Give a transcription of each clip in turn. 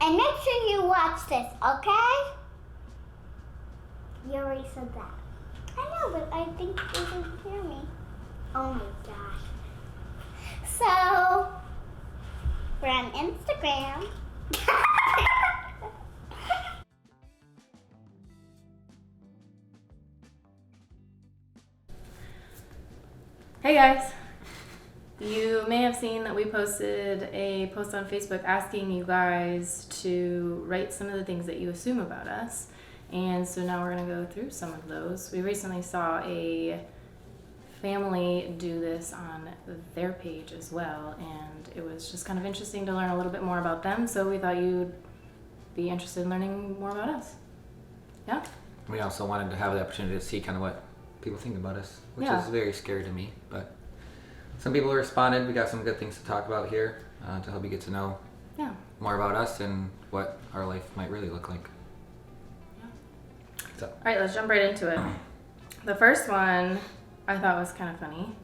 And make sure you watch this, okay? You already said that. I know, but I think you can hear me. Oh my gosh. So, we're on Instagram. Hey guys! You may have seen that we posted a post on Facebook asking you guys to write some of the things that you assume about us. And so now we're going to go through some of those. We recently saw a family do this on their page as well, and it was just kind of interesting to learn a little bit more about them, so we thought you'd be interested in learning more about us. Yeah? We also wanted to have the opportunity to see kind of what people think about us, which Yeah. is very scary to me, but some people responded. We got some good things to talk about here to help you get to know more about us and what our life might really look like. Yeah. So. All right, let's jump right into it. The first one I thought was kind of funny.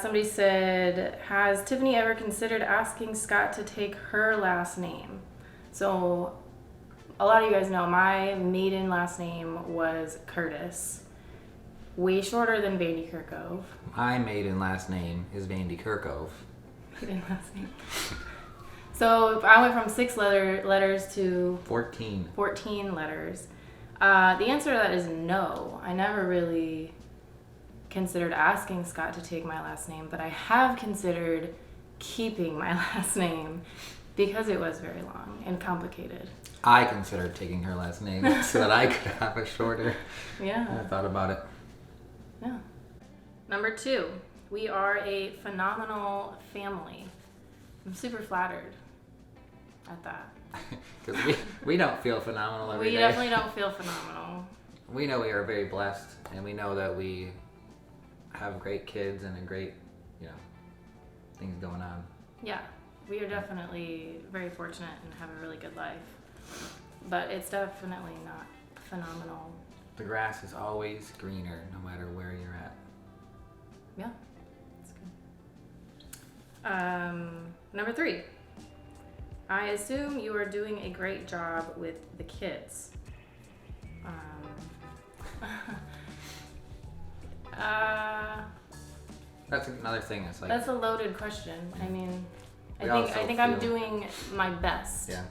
Somebody said, has Tiffany ever considered asking Scott to take her last name? So a lot of you guys know my maiden last name was Curtis. Way shorter than Vandekerckhove. My maiden last name is Vandekerckhove. Maiden last name. So I went from 6 letters to 14 letters. The answer to that is no. I never really considered asking Scott to take my last name, but I have considered keeping my last name because it was very long and complicated. I considered taking her last name so that I could have a shorter. Yeah. I thought about it. Yeah. Number 2, we are a phenomenal family. I'm super flattered at that. Because we don't feel phenomenal every day. We definitely don't feel phenomenal. We know we are very blessed, and we know that we have great kids and a great, things going on. Yeah, we are definitely very fortunate and have a really good life. But it's definitely not phenomenal. The grass is always greener, no matter where you're at. Yeah, that's good. Number 3. I assume you are doing a great job with the kids. That's another thing. It's like That's a loaded question. I mean, We I also think I'm feel- doing my best. Yeah.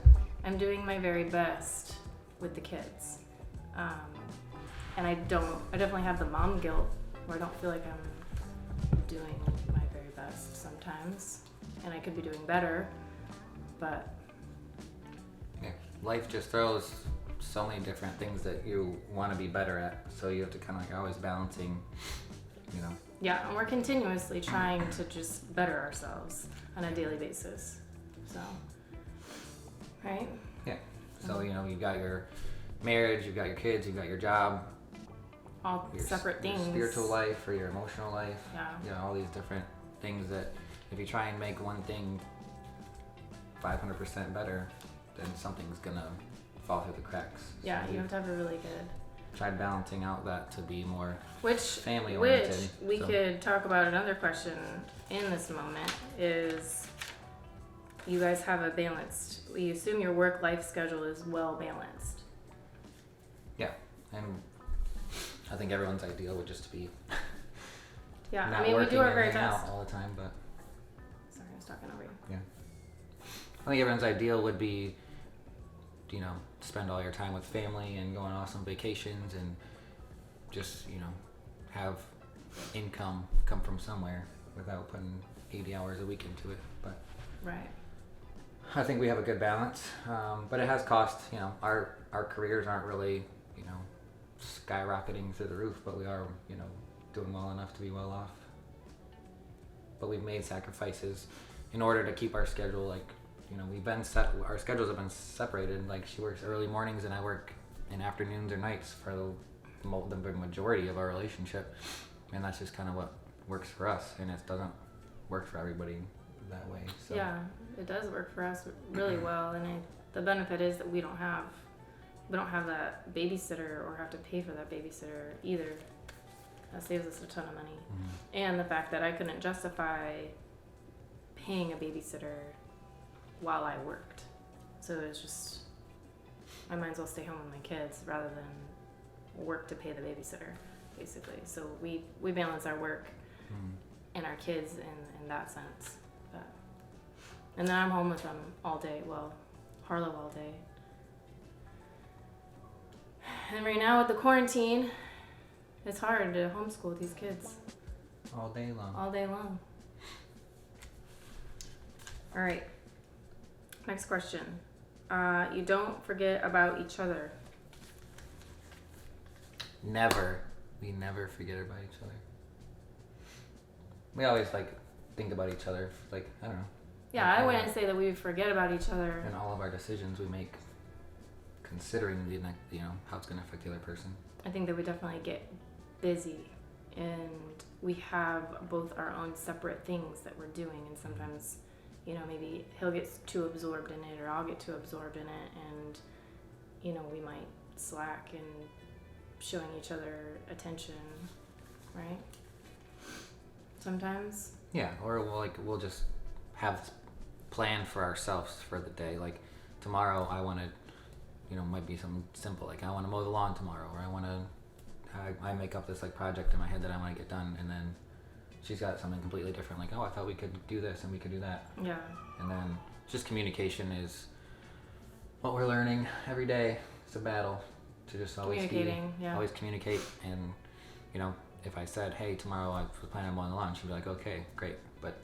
I'm doing my very best with the kids. And I definitely have the mom guilt where I don't feel like I'm doing my very best sometimes. And I could be doing better, but Yeah. Life just throws so many different things that you want to be better at, so you have to kind of like always balancing, yeah, and we're continuously trying to just better ourselves on a daily basis. So, right? Yeah. So you've got your marriage, you've got your kids, you've got your job, All your separate things. your spiritual life or your emotional life. Yeah. All these different things that if you try and make one thing 500% better, then something's gonna fall through the cracks. Yeah, So you have to have a really good. tried balancing out that to be more Which family oriented. we could talk about another question in this moment is you guys have a balanced, we assume your work-life schedule is well balanced. Yeah, and I think everyone's ideal would just be Yeah, not I mean, we working do our and very hanging best. out all the time, but Sorry, I was talking over you. yeah. I think everyone's ideal would be, spend all your time with family and go on awesome vacations and just, have income come from somewhere without putting 80 hours a week into it. But Right. I think we have a good balance, but it has cost. Our careers aren't really, skyrocketing through the roof, but we are, doing well enough to be well off. But we've made sacrifices in order to keep our schedule. Like, we've been our schedules have been separated. Like, she works early mornings and I work in afternoons or nights for the majority of our relationship, and that's just kind of what works for us, and it doesn't work for everybody that way. So. Yeah, it does work for us really well, and the benefit is that we don't have that babysitter or have to pay for that babysitter either. That saves us a ton of money. Mm-hmm. And the fact that I couldn't justify paying a babysitter while I worked. So it's just, I might as well stay home with my kids rather than work to pay the babysitter, basically. So we balance our work and our kids in that sense. But, and then I'm home with them all day. Well, Harlow all day. And right now with the quarantine, it's hard to homeschool these kids. All day long. All day long. All right. Next question. You don't forget about each other. Never. We never forget about each other. We always like think about each other. Like, I don't know. Yeah, I wouldn't say that we forget about each other. And all of our decisions we make, considering the how it's going to affect the other person. I think that we definitely get busy, and we have both our own separate things that we're doing, and sometimes, maybe he'll get too absorbed in it, or I'll get too absorbed in it, and we might slack in showing each other attention, right? Sometimes. Yeah, or we'll just have this plan for ourselves for the day. Like tomorrow, I want to, might be something simple. Like I want to mow the lawn tomorrow, or I make up this like project in my head that I want to get done, and then she's got something completely different. Like, oh, I thought we could do this and we could do that. Yeah. And then just communication is what we're learning every day. It's a battle to just always always communicate. And if I said, hey, tomorrow I was planning on mowing the lawn, she'd be like, okay, great. But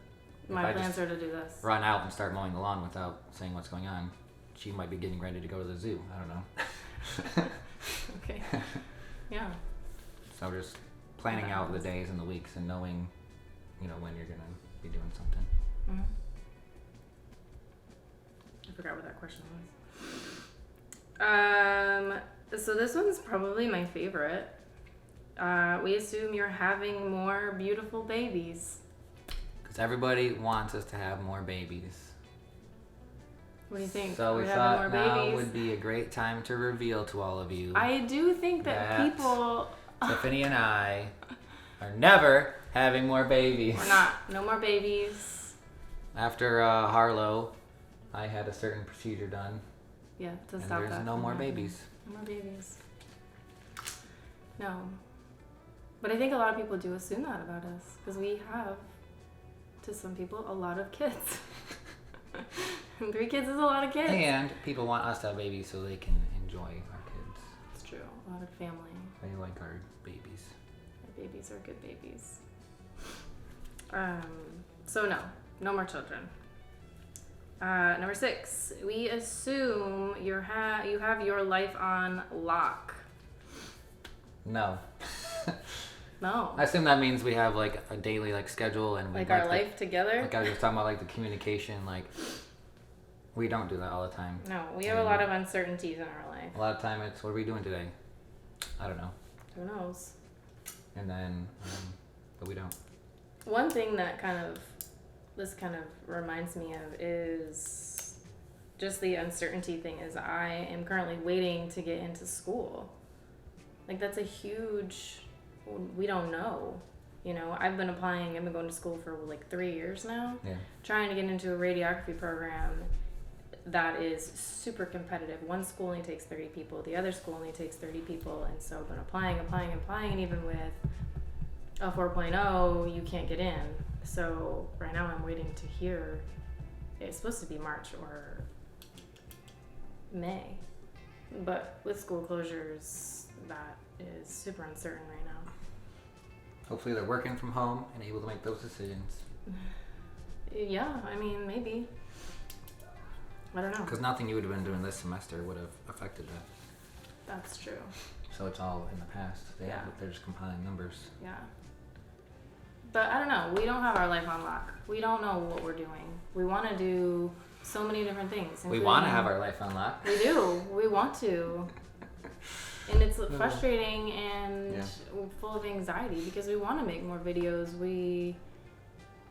my plans are to do this. Run out and start mowing the lawn without saying what's going on, she might be getting ready to go to the zoo. I don't know. Okay. Yeah. So just planning out the days and the weeks and knowing, when you're gonna be doing something. Mm-hmm. I forgot what that question was. So this one's probably my favorite. We assume you're having more beautiful babies. Because everybody wants us to have more babies. What do you think? So we thought now would be a great time to reveal to all of you. I do think that people... Tiffany and I are never having more babies. We're not. No more babies. After Harlow, I had a certain procedure done. Yeah, to stop that. And there's no more babies. No more babies. No. But I think a lot of people do assume that about us. Because we have, to some people, a lot of kids. 3 kids is a lot of kids. And people want us to have babies so they can enjoy our kids. It's true. A lot of family. They like our babies. Our babies are good babies. So no more children. Number 6, we assume you have your life on lock. No. No. I assume that means we have like a daily schedule and like our life together. Like I was just talking about the communication. We don't do that all the time. No, we have a lot of uncertainties in our life. A lot of time it's, what are we doing today? I don't know. Who knows? And then, but we don't. One thing that this kind of reminds me of is just the uncertainty thing is I am currently waiting to get into school. That's a huge, we don't know. I've been going to school for 3 years now. Yeah. Trying to get into a radiography program that is super competitive. One school only takes 30 people, the other school only takes 30 people, and so I've been applying, and even with a 4.0, you can't get in. So right now I'm waiting to hear, it's supposed to be March or May, but with school closures, that is super uncertain right now. Hopefully they're working from home and able to make those decisions. Yeah, maybe. I don't know. Because nothing you would have been doing this semester would have affected that. That's true. So it's all in the past. They're just compiling numbers. Yeah. But I don't know. We don't have our life on lock. We don't know what we're doing. We want to do so many different things. We want to have our life on lock. We do. We want to. And it's frustrating and full of anxiety because we want to make more videos. We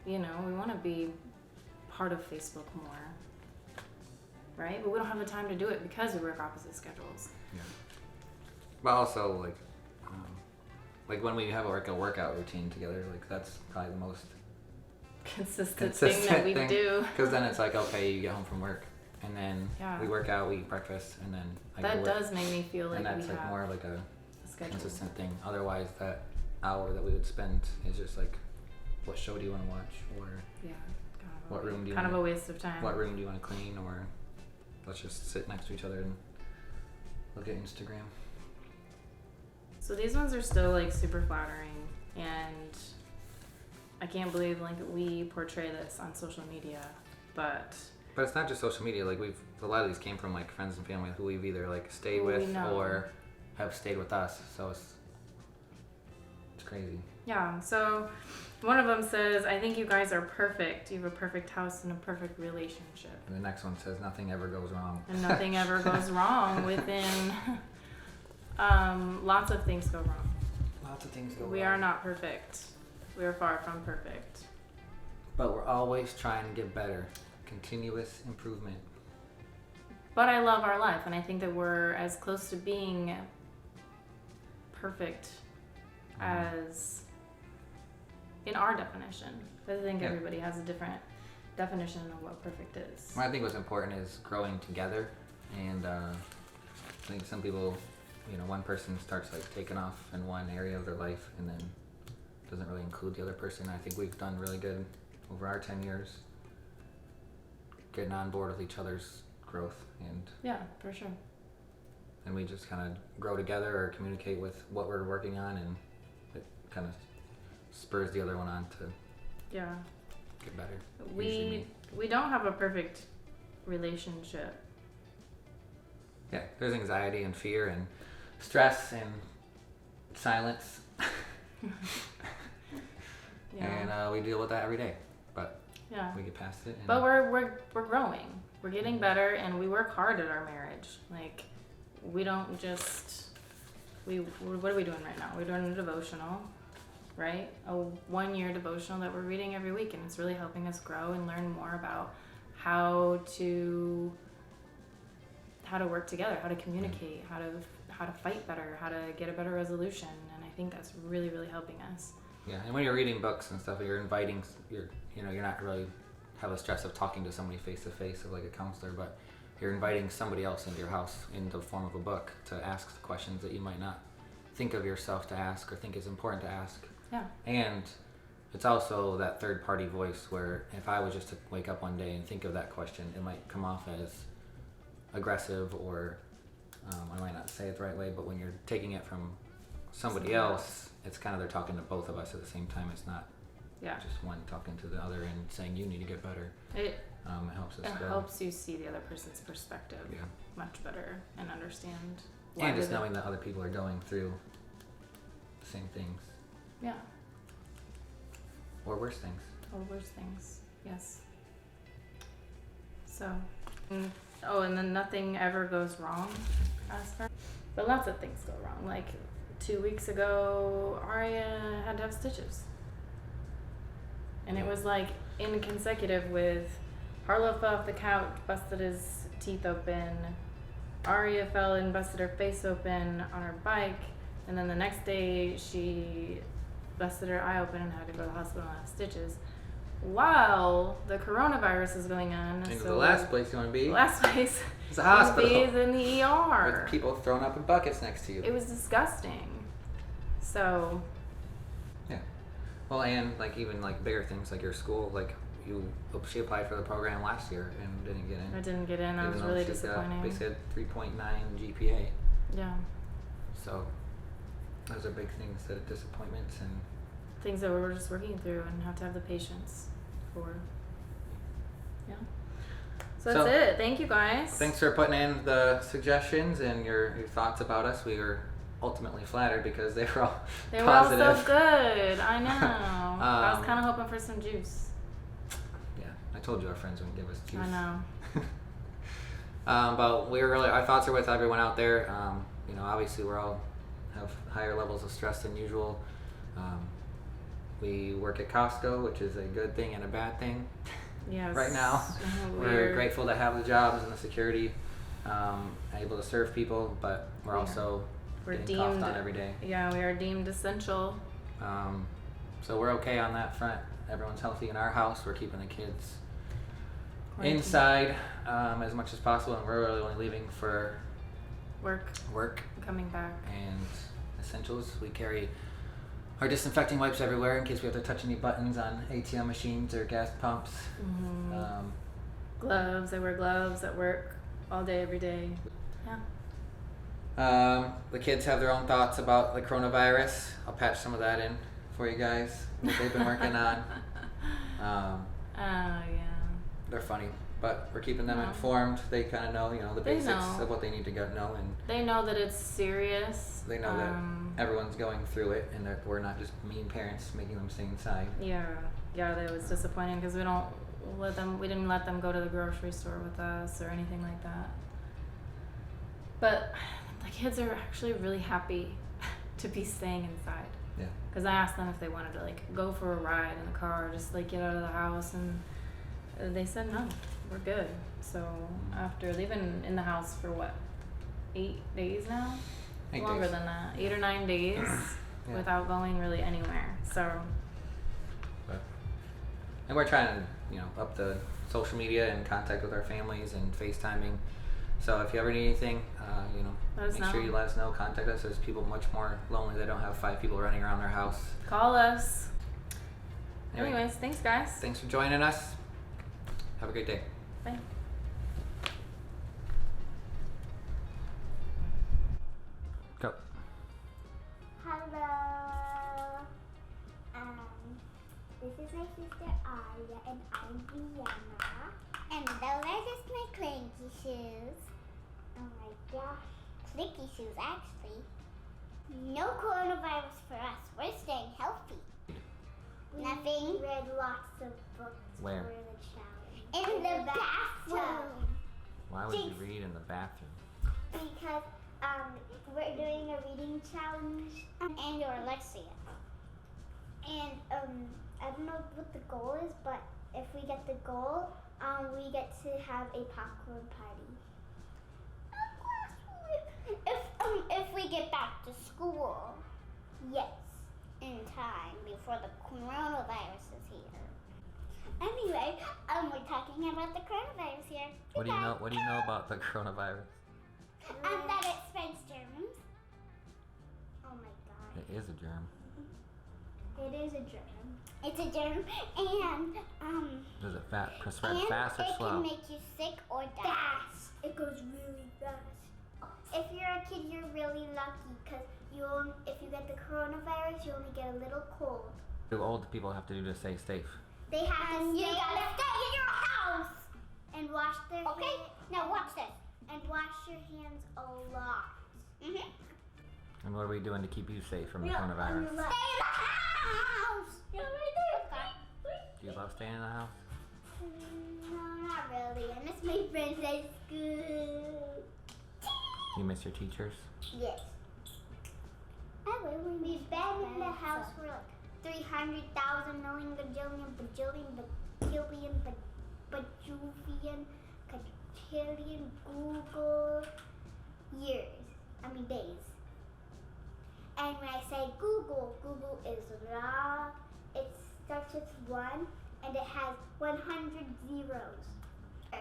want to be part of Facebook more. Right? But we don't have the time to do it because we work opposite schedules. Yeah. But also, when we have a workout routine together, that's probably the most consistent thing that we do. Because then it's okay, you get home from work and then Yeah. we work out, we eat breakfast, and then I go That work. does make me feel like And that's we like have more of like a a schedule. consistent thing. Otherwise, that hour that we would spend is just like, what show do you want to watch, or Yeah. Kind of What room do you Kind of wanna- a waste of time. what room do you want to clean, or let's just sit next to each other and look at Instagram. So these ones are still like super flattering, and I can't believe like we portray this on social media, but But it's not just social media. Like a lot of these came from like friends and family who we've either like stayed Who we with know. or have stayed with us. So it's crazy. yeah. So one of them says, "I think you guys are perfect. You have a perfect house and a perfect relationship, And the next one says nothing ever goes wrong. and nothing ever goes wrong within." Lots of things go wrong. Lots of things go wrong. We are not perfect. We are far from perfect. But we're always trying to get better. Continuous improvement. But I love our life, and I think that we're as close to being perfect as in our definition. I think Yeah. everybody has a different definition of what perfect is. What I think what's important is growing together. And I think some people, one person starts like taking off in one area of their life and then doesn't really include the other person. I think we've done really good over our 10 years getting on board with each other's growth, Yeah, for sure. and we just kind of grow together or communicate with what we're working on, and it kind of spurs the other one on to Yeah. get better. Usually We don't have a perfect relationship. Yeah, there's anxiety and fear and stress and silence, Yeah. and we deal with that every day. But Yeah. we get past it. And But we're growing. We're getting better, and we work hard at our marriage. Like, we don't just what are we doing right now? We're doing a devotional, right? A 1-year devotional that we're reading every week, and it's really helping us grow and learn more about how to work together, how to communicate, how to fight better, how to get a better resolution, and I think that's really, really helping us. Yeah, and when you're reading books and stuff, you're inviting, you're not really have the stress of talking to somebody face to face of like a counselor, but you're inviting somebody else into your house in the form of a book to ask the questions that you might not think of yourself to ask or think is important to ask. Yeah. And it's also that third party voice where if I was just to wake up one day and think of that question, it might come off as aggressive, or I might not say it the right way, but when you're taking it from somebody else, it's kind of they're talking to both of us at the same time. It's not Yeah. just one talking to the other and saying you need to get better. It Helps us It grow. helps you see the other person's perspective Yeah. much better and understand why And just they're- knowing that other people are going through the same things Yeah, or worse things. or worse things. Yes. So, and then nothing ever goes wrong as far, but lots of things go wrong. Like 2 weeks ago, Arya had to have stitches, and it was like inconsecutive with Harlow fell off the couch, busted his teeth open. Arya fell and busted her face open on her bike, and then the next day she busted her eye open and had to go to the hospital and have stitches. While the coronavirus is going on, And so the last place you want to be the last place is a hospital is in the ER. with people thrown up in buckets next to you. It was disgusting. So Yeah. Well, and like even like bigger things like your school, like she applied for the program last year and didn't get in. I didn't get in. I Even was though really she's got disappointed. basically a 3.9 GPA. Yeah, So those are big things, that disappointments, and things that we're just working through and have to have the patience for. Yeah. So that's So, it. Thank you guys. thanks for putting in the suggestions and your thoughts about us. We were ultimately flattered because they were all They were all so positive. good. I know. I was kind of Um, hoping for some juice. Yeah, I told you our friends wouldn't give us juice. I know. But we were really, our thoughts are with everyone out there. Obviously we're all have higher levels of stress than usual. We work at Costco, which is a good thing and a bad thing. Yes. Right now. We're grateful to have the jobs and the security, able to serve people, but we're Yeah. also We're getting coughed deemed. on every day. Yeah, we are deemed essential. So we're okay on that front. Everyone's healthy in our house. We're keeping the kids inside as much as possible, and we're really only leaving for Work. Coming back. And essentials. We carry our disinfecting wipes everywhere in case we have to touch any buttons on ATM machines or gas pumps. Mm-hmm. Gloves. I wear gloves at work all day, every day. Yeah. The kids have their own thoughts about the coronavirus. I'll patch some of that in for you guys that they've been working on. Yeah. They're funny, but we're keeping them informed. They kind of know, the basics of what they need to know, and they know that it's serious. they know that everyone's going through it, and that we're not just mean parents making them stay inside. Yeah, that was disappointing because we didn't let them go to the grocery store with us or anything like that. But the kids are actually really happy to be staying inside. Yeah. Because I asked them if they wanted to go for a ride in the car, or just get out of the house, and they said no, we're good. So after living in the house for 8 days now? 8 Longer days. than that, 8 or 9 days Yeah. without going really anywhere. So. And we're trying to, up the social media and contact with our families and FaceTiming. So if you ever need anything, Let us make sure know. you let us know. Contact us. There's people much more lonely that don't have 5 people running around their house. Call us. Anyway, Anyways, thanks guys. thanks for joining us. Have a great day. Bye. Go. Hello. This is my sister Aria, and I'm Vienna. And those are just my clanky shoes. Oh my gosh. Clicky shoes, actually. No coronavirus for us. We're staying healthy. Nothing. We read lots of books Where? for the challenge. In the bathtub. Why would you read in the bathroom? Because we're doing a reading challenge and your Alexia. And I don't know what the goal is, but if we get the goal, we get to have a popcorn party. If we get back to school, yes, in time before the coronavirus is here. Anyway, we're talking about the coronavirus here. What do you know about the coronavirus? That it spreads germs. Oh my god. It is a germ. It is a germ. It's a germ, and Does it spread fast or it slow? can make you sick or die. Fast. It goes really fast. If you're a kid, you're really lucky because if you get the coronavirus, you only get a little cold. What do old people have to do to stay safe? They have to stay in your house and wash their hands. Okay, now watch this. And wash your hands a lot. Mm-hmm. And what are we doing to keep you safe from the coronavirus? Stay in the house. You're right there. Do you love staying in the house? No, not really. I miss my friends at school. Do you miss your teachers? Yes. We've been in the house for 300,000 million gajillion bajillion bajillion bajuvian quadrillion Google days. And when I say Google, Google is long. It starts with 1 and it has 100 zeros.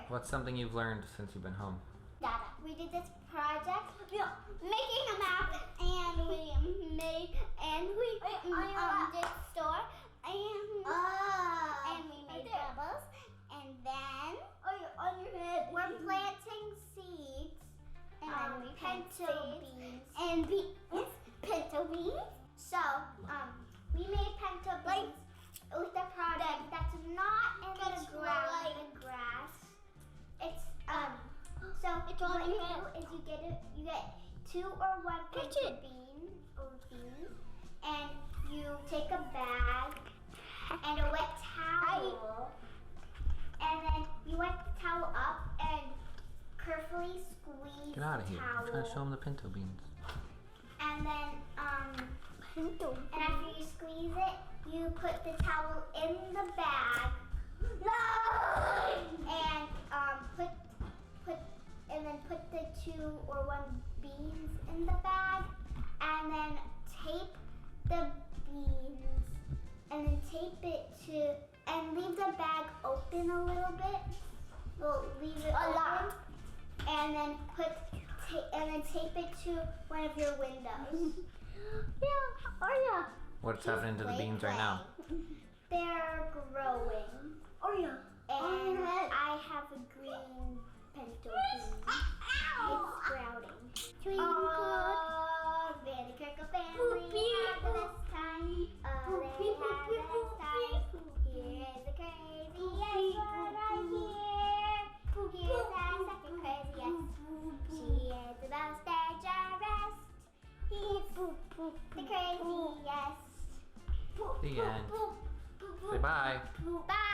What's something you've learned since you've been home? Data. We did this project, making a map, and we did store, and we made bubbles, and then on your head we're planting seeds, and pinto beans, and pinto beans. So we made pinto beans with the product that's not in the grass. It's So what you do is you get 2 or 1 pinto beans, and you take a bag and a wet towel, and then you wet the towel up and carefully squeeze Get out of the here. towel. I'm trying to show them the pinto beans. And then and after you squeeze it, you put the towel in the bag. And put the 2 or 1 beans in the bag, and then tape the beans, and then tape it and leave the bag open a little bit, We'll leave it open, and then tape it to one of your windows. Yeah. What's happening to the beans right now? They're growing. And I have a green pinto bean. It's sprouting. Vandekerckhove Family had the best time. They had the best time. Here is the craziest one right here. Here's our second craziest. She is the most dangerous. He's the craziest. The end. Say bye. Bye.